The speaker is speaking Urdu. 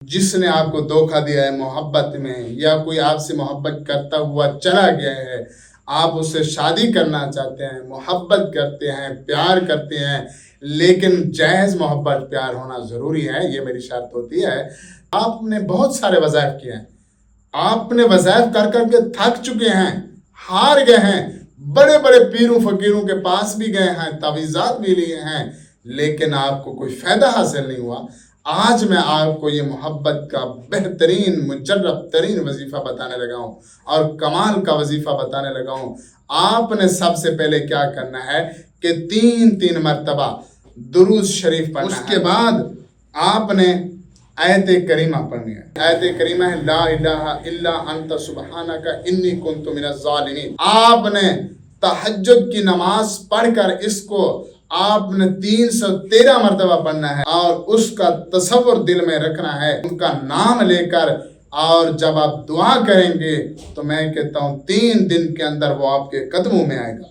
جس نے آپ کو دھوکہ دیا ہے محبت میں، یا کوئی آپ سے محبت کرتا ہوا چلا گیا ہے، آپ اس سے شادی کرنا چاہتے ہیں، محبت کرتے ہیں، پیار کرتے ہیں، لیکن جائز محبت پیار ہونا ضروری ہے، یہ میری شرط ہوتی ہے۔ آپ نے بہت سارے وظائف کیے ہیں، آپ نے وظائف کر کر کے تھک چکے ہیں، ہار گئے ہیں، بڑے بڑے پیروں فقیروں کے پاس بھی گئے ہیں، تعویذات بھی لیے ہیں، لیکن آپ کو کوئی فائدہ حاصل نہیں ہوا۔ آج میں آپ کو یہ محبت کا بہترین مجرب ترین وظیفہ بتانے لگا ہوں اور کمال کا وظیفہ بتانے لگا ہوں۔ آپ نے سب سے پہلے کیا کرنا ہے کہ 3 مرتبہ درود شریف پڑھنا ہے۔ اس کے بعد آپ نے آیت کریمہ پڑھنی ہے۔ آیت کریمہ ہے لا الہ الا انت سبحانک انی کنت من الظالمین۔ آپ نے تہجد کی نماز پڑھ کر اس کو آپ نے 313 مرتبہ پڑھنا ہے اور اس کا تصور دل میں رکھنا ہے، ان کا نام لے کر، اور جب آپ دعا کریں گے تو میں کہتا ہوں 3 دن کے اندر وہ آپ کے قدموں میں آئے گا۔